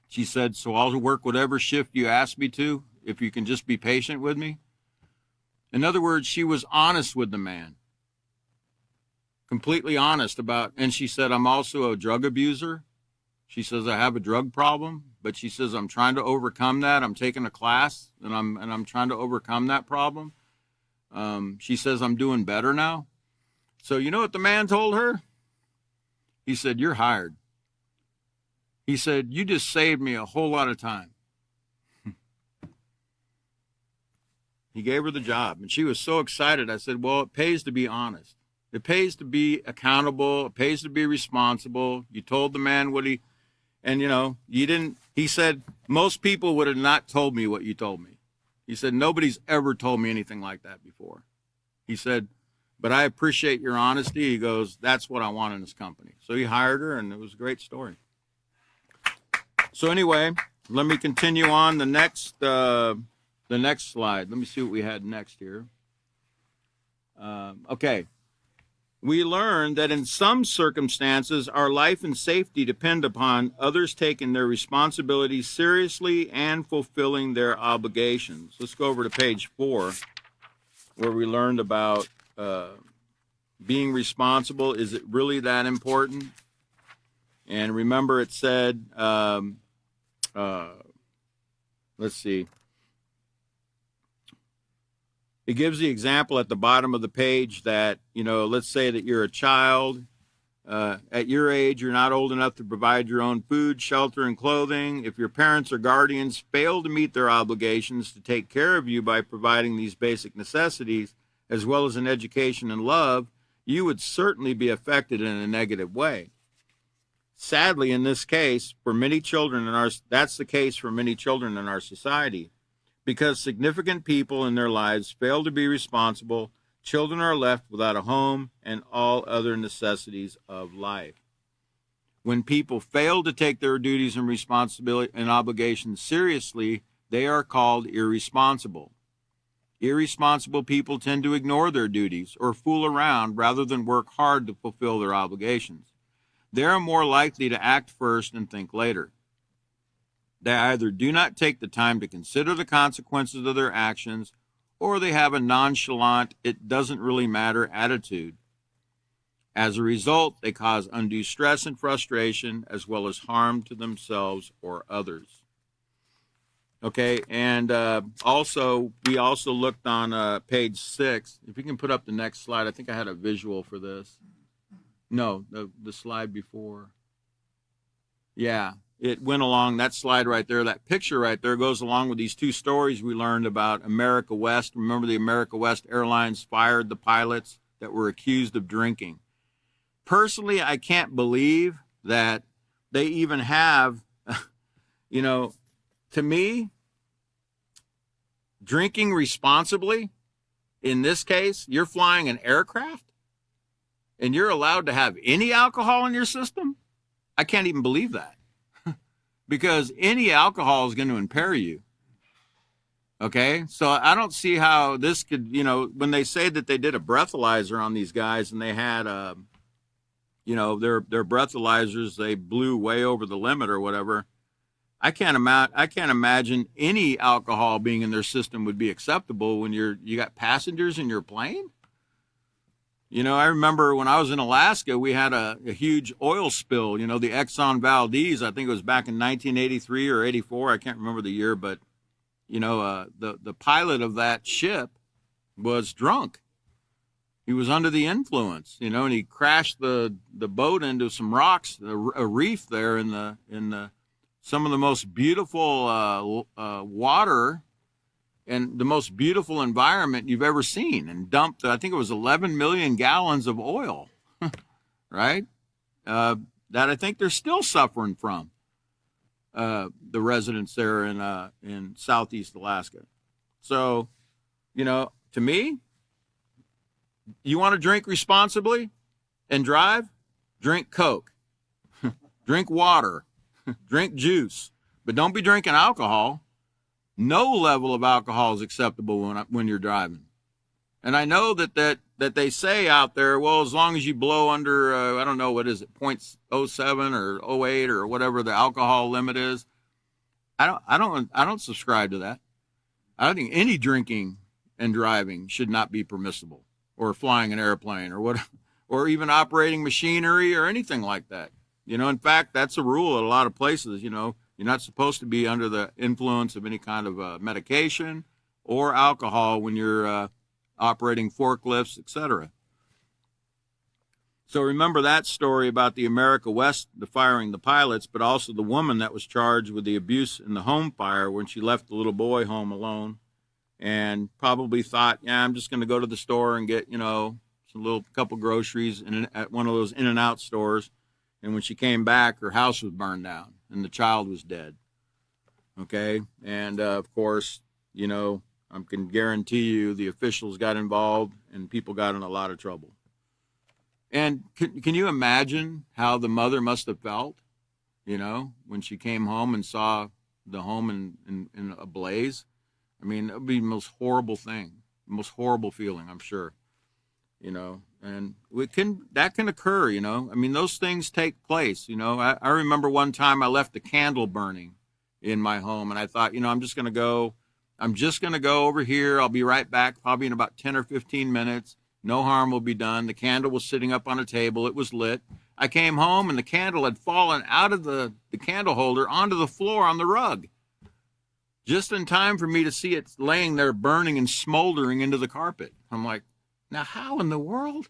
She said, so I'll work whatever shift you ask me to, if you can just be patient with me. In other words, she was honest with the man. Completely honest about, and she said, I'm also a drug abuser. She says, I have a drug problem, but she says, I'm trying to overcome that. I'm taking a class and I'm trying to overcome that problem. She says, I'm doing better now. So you know what the man told her? He said, you're hired. He said, you just saved me a whole lot of time. He gave her the job, and she was so excited. I said, well, it pays to be honest. It pays to be accountable. It pays to be responsible. You told the man what he, and you didn't, he said, most people would have not told me what you told me. He said, nobody's ever told me anything like that before. He said, but I appreciate your honesty. He goes, that's what I want in this company. So he hired her, and it was a great story. So anyway, let me continue on the next slide. Let me see what we had next here. Okay. We learned that in some circumstances, our life and safety depend upon others taking their responsibilities seriously and fulfilling their obligations. Let's go over to page 4, where we learned about being responsible. Is it really that important? And remember, it said, let's see. It gives the example at the bottom of the page that, let's say that you're a child. At your age, you're not old enough to provide your own food, shelter, and clothing. If your parents or guardians fail to meet their obligations to take care of you by providing these basic necessities, as well as an education and love, you would certainly be affected in a negative way. Sadly, in this case, that's the case for many children in our society. Because significant people in their lives fail to be responsible, children are left without a home and all other necessities of life. When people fail to take their duties and responsibility and obligations seriously, they are called irresponsible. Irresponsible people tend to ignore their duties or fool around rather than work hard to fulfill their obligations. They are more likely to act first and think later. They either do not take the time to consider the consequences of their actions, or they have a nonchalant, it doesn't really matter attitude. As a result, they cause undue stress and frustration, as well as harm to themselves or others. Okay, and we also looked on page 6. If you can put up the next slide, I think I had a visual for this. No, the slide before. Yeah. It went along, that slide right there, that picture right there goes along with these 2 stories we learned about America West. Remember, the America West Airlines fired the pilots that were accused of drinking. Personally, I can't believe that they even have, to me, drinking responsibly, in this case, you're flying an aircraft and you're allowed to have any alcohol in your system? I can't even believe that. Because any alcohol is going to impair you. Okay? So I don't see how this could, when they say that they did a breathalyzer on these guys and they had, their breathalyzers, they blew way over the limit or whatever. I can't imagine any alcohol being in their system would be acceptable when you got passengers in your plane. I remember when I was in Alaska, we had a huge oil spill, the Exxon Valdez. I think it was back in 1983 or 84. I can't remember the year, but, the pilot of that ship was drunk. He was under the influence, and he crashed the boat into some rocks, a reef there in the some of the most beautiful water and the most beautiful environment you've ever seen, and dumped, I think it was 11 million gallons of oil, right? That I think they're still suffering from, the residents there in Southeast Alaska. So, to me, you want to drink responsibly and drive? Drink Coke, drink water, drink juice, but don't be drinking alcohol. No level of alcohol is acceptable when you're driving. And I know that they say out there, well, as long as you blow under, I don't know, what is it, 0.07 or 0.08 or whatever the alcohol limit is. I don't subscribe to that. I don't think any drinking and driving should not be permissible, or flying an airplane or even operating machinery or anything like that. In fact, that's a rule at a lot of places, You're not supposed to be under the influence of any kind of medication or alcohol when you're operating forklifts, etc. So remember that story about the America West, the firing the pilots, but also the woman that was charged with the abuse in the home fire when she left the little boy home alone and probably thought, yeah, I'm just going to go to the store and get, some little couple groceries at one of those In-N-Out stores. And when she came back, her house was burned down and the child was dead. Okay. And of course, I can guarantee you the officials got involved and people got in a lot of trouble. And can you imagine how the mother must have felt, when she came home and saw the home in a blaze? I mean, it would be the most horrible thing, the most horrible feeling, I'm sure, and that can occur, I mean, those things take place, I remember one time I left a candle burning in my home and I thought, I'm just going to go over here. I'll be right back, probably in about 10 or 15 minutes. No harm will be done. The candle was sitting up on a table. It was lit. I came home and the candle had fallen out of the candle holder onto the floor on the rug. Just in time for me to see it laying there burning and smoldering into the carpet. I'm like, now how in the world?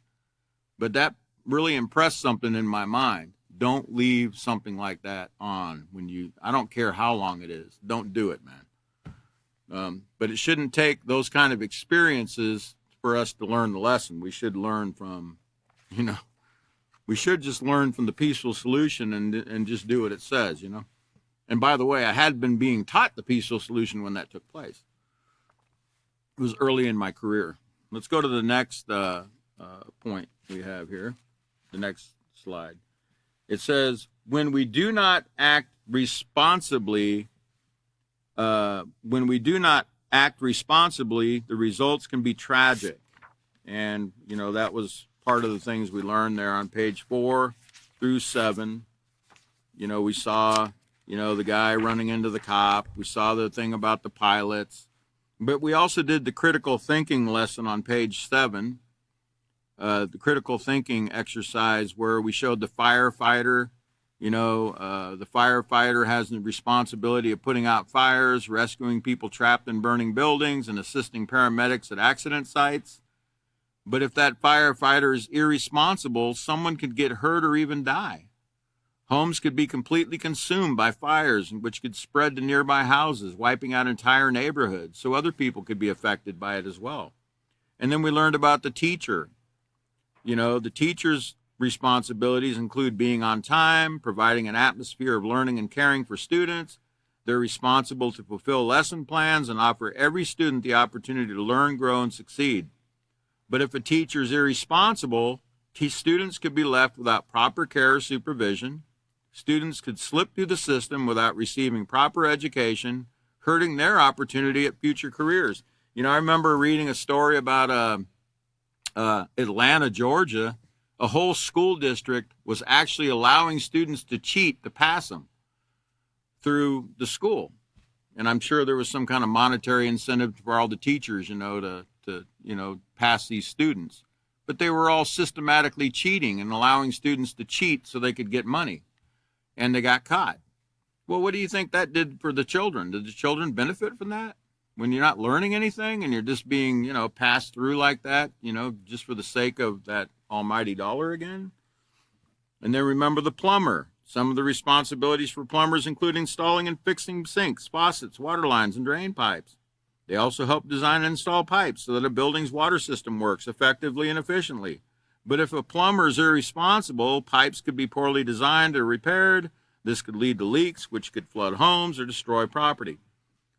But that really impressed something in my mind. Don't leave something like that on I don't care how long it is. Don't do it, man. But it shouldn't take those kind of experiences for us to learn the lesson. We should learn from, we should just learn from the peaceful solution and just do what it says, And by the way, I had been being taught the peaceful solution when that took place. It was early in my career. Let's go to the next point we have here, the next slide. It says, when we do not act responsibly, the results can be tragic. And, that was part of the things we learned there on page 4 through 7. We saw, the guy running into the cop. We saw the thing about the pilots. But we also did the critical thinking lesson on page 7, the critical thinking exercise where we showed the firefighter. The firefighter has the responsibility of putting out fires, rescuing people trapped in burning buildings, and assisting paramedics at accident sites. But if that firefighter is irresponsible, someone could get hurt or even die. Homes could be completely consumed by fires, which could spread to nearby houses, wiping out entire neighborhoods, so other people could be affected by it as well. And then we learned about the teacher. The teacher's responsibilities include being on time, providing an atmosphere of learning and caring for students. They're responsible to fulfill lesson plans and offer every student the opportunity to learn, grow, and succeed. But if a teacher is irresponsible, students could be left without proper care or supervision. Students could slip through the system without receiving proper education, hurting their opportunity at future careers. I remember reading a story about Atlanta, Georgia. A whole school district was actually allowing students to cheat to pass them through the school. And I'm sure there was some kind of monetary incentive for all the teachers, to pass these students. But they were all systematically cheating and allowing students to cheat so they could get money. And they got caught. Well, what do you think that did for the children? Did the children benefit from that? When you're not learning anything and you're just being, passed through like that, just for the sake of that almighty dollar again? And then remember the plumber. Some of the responsibilities for plumbers include installing and fixing sinks, faucets, water lines, and drain pipes. They also help design and install pipes so that a building's water system works effectively and efficiently. But if a plumber is irresponsible, pipes could be poorly designed or repaired. This could lead to leaks, which could flood homes or destroy property.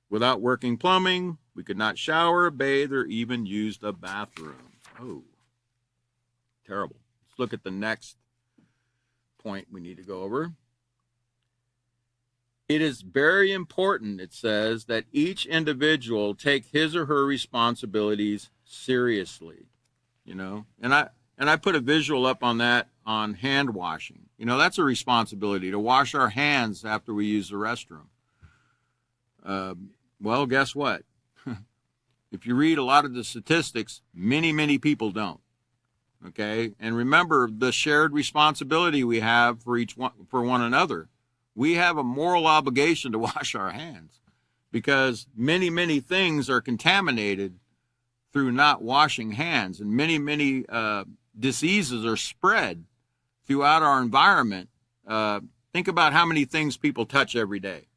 Without working plumbing, we could not shower, bathe, or even use the bathroom. Oh, terrible. Let's look at the next point we need to go over. It is very important, it says, that each individual take his or her responsibilities seriously, and I put a visual up on that on hand washing. That's a responsibility to wash our hands after we use the restroom. Well, guess what? If you read a lot of the statistics, many people don't. Okay? And remember the shared responsibility we have for one another. we have a moral obligation to wash our hands, because many, many things are contaminated through not washing hands, and many, many diseases are spread throughout our environment. Think about how many things people touch every day.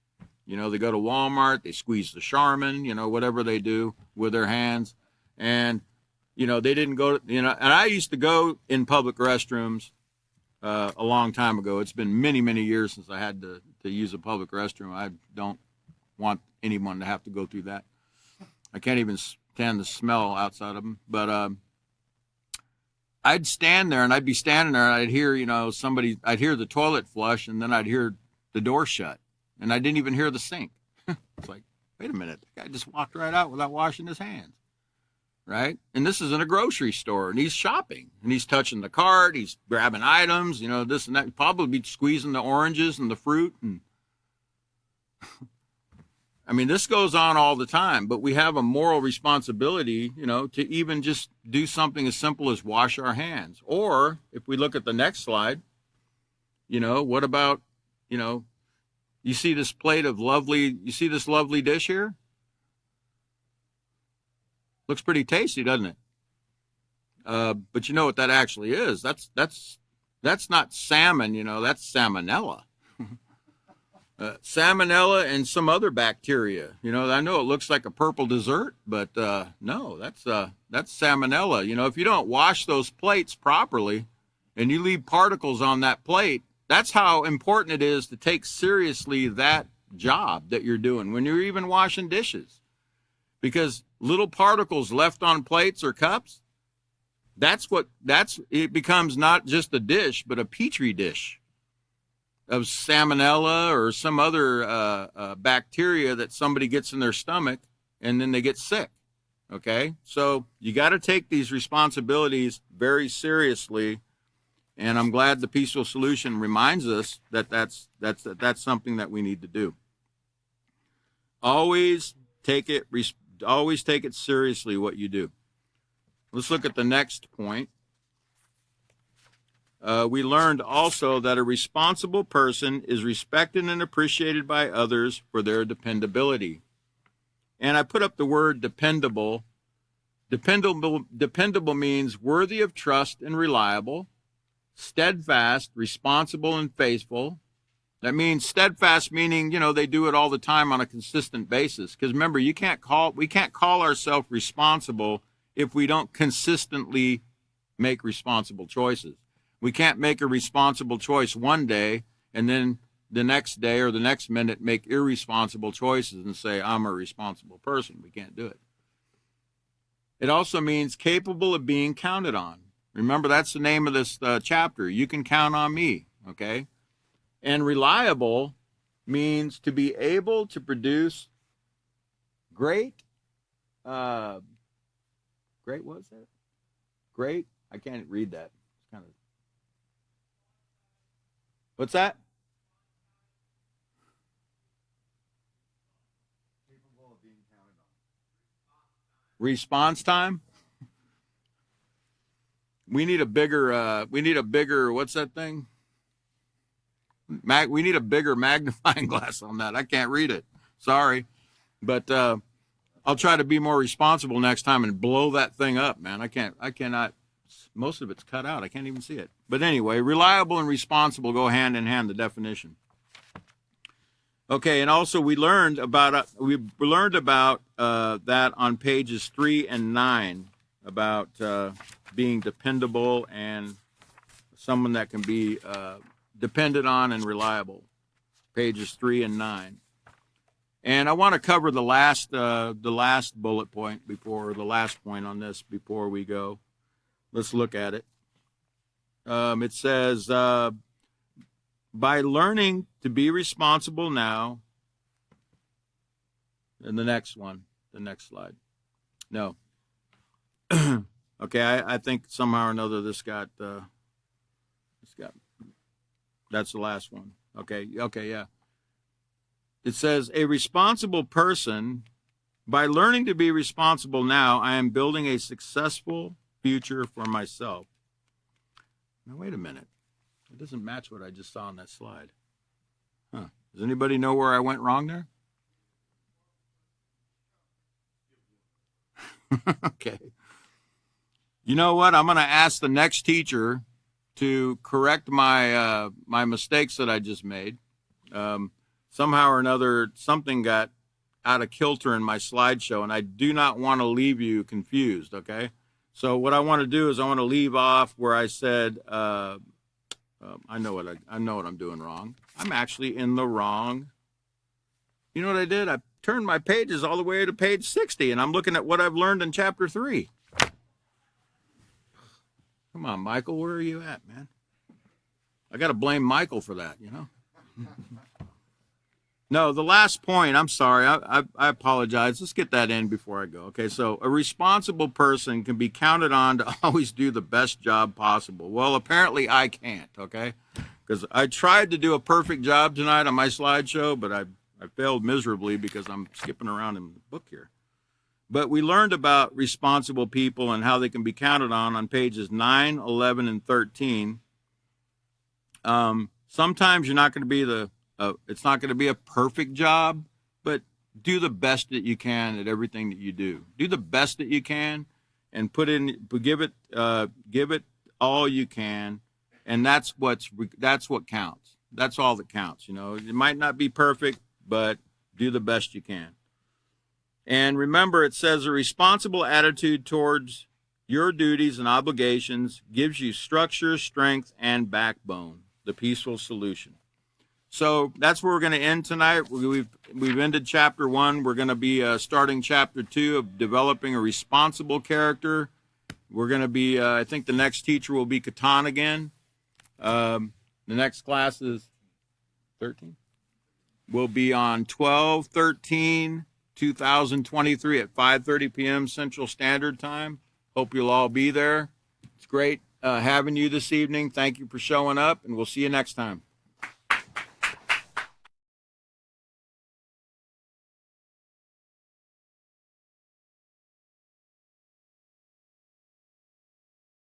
You know, they go to Walmart, they squeeze the Charmin, you know, whatever they do with their hands. And, you know, they didn't go, you know, and I used to go in public restrooms a long time ago. It's been many, many years since I had to use a public restroom. I don't want anyone to have to go through that. I can't even stand the smell outside of them. But I'd stand there, and I'd be standing there, and I'd hear, you know, I'd hear the toilet flush, and then I'd hear the door shut. And I didn't even hear the sink. It's like, wait a minute, the guy just walked right out without washing his hands, right? And this is in a grocery store, and he's shopping, and he's touching the cart, he's grabbing items, you know, this and that. He'd probably be squeezing the oranges and the fruit. And I mean, this goes on all the time, but we have a moral responsibility, you know, to even just do something as simple as wash our hands. Or if we look at the next slide, you know, what about, you know, you see this lovely dish here? Looks pretty tasty, doesn't it? But you know what that actually is? That's not salmon, you know, that's salmonella. Salmonella and some other bacteria. You know, I know it looks like a purple dessert, but no, that's salmonella. You know, if you don't wash those plates properly and you leave particles on that plate, that's how important it is to take seriously that job that you're doing when you're even washing dishes. Because little particles left on plates or cups, it becomes not just a dish, but a petri dish of salmonella or some other bacteria that somebody gets in their stomach, and then they get sick. Okay? So you got to take these responsibilities very seriously. And I'm glad the Peaceful Solution reminds us that that's something that we need to do. Always take it seriously what you do. Let's look at the next point. We learned also that a responsible person is respected and appreciated by others for their dependability. And I put up the word dependable. Dependable means worthy of trust and reliable. Steadfast, responsible, and faithful. That means steadfast, meaning, you know, they do it all the time on a consistent basis. Because remember, we can't call ourselves responsible if we don't consistently make responsible choices. We can't make a responsible choice one day and then the next day or the next minute make irresponsible choices and say, I'm a responsible person. We can't do it. It also means capable of being counted on. Remember, that's the name of this chapter. You can count on me, okay? And reliable means to be able to produce great, what was that? Great, I can't read that. It's kind of, what's that? Capable of being counted on. Response time? We need a bigger, what's that thing? We need a bigger magnifying glass on that. I can't read it. Sorry. But I'll try to be more responsible next time and blow that thing up, man. I cannot, most of it's cut out. I can't even see it. But anyway, reliable and responsible go hand in hand, the definition. Okay, and also we learned about that on pages 3 and 9 about being dependable and someone that can be depended on and reliable. Pages 3 and 9. And I want to cover the last bullet point before the last point on this before we go. Let's look at it. It says, by learning to be responsible now, and the next slide. No. Okay, I think somehow or another this got, that's the last one. Okay, yeah. It says, a responsible person, by learning to be responsible now, I am building a successful future for myself. Now, wait a minute. It doesn't match what I just saw on that slide. Huh. Does anybody know where I went wrong there? Okay. You know what? I'm going to ask the next teacher to correct my mistakes that I just made. Somehow or another, something got out of kilter in my slideshow, and I do not want to leave you confused. Okay. So what I want to do is I want to leave off where I said, I know what I'm doing wrong. I'm actually in the wrong. You know what I did? I turned my pages all the way to page 60, and I'm looking at what I've learned in chapter 3. Come on, Michael, where are you at, man? I got to blame Michael for that, you know? No, the last point, I'm sorry, I apologize. Let's get that in before I go. Okay, so a responsible person can be counted on to always do the best job possible. Well, apparently I can't, okay? Because I tried to do a perfect job tonight on my slideshow, but I failed miserably because I'm skipping around in the book here. But we learned about responsible people and how they can be counted on pages 9, 11, and 13. Sometimes you're not going to be it's not going to be a perfect job, but do the best that you can at everything that you do. Do the best that you can, and give it all you can, and that's what counts. That's all that counts. You know, it might not be perfect, but do the best you can. And remember, it says a responsible attitude towards your duties and obligations gives you structure, strength, and backbone. The peaceful solution. So that's where we're going to end tonight. We've ended chapter 1. We're going to be starting chapter 2 of developing a responsible character. We're going to be, I think the next teacher will be Catan again. The next class is 13. We'll be on 12/13/2023 at 5:30 p.m. Central Standard Time. Hope you'll all be there. It's great having you this evening. Thank you for showing up, and we'll see you next time.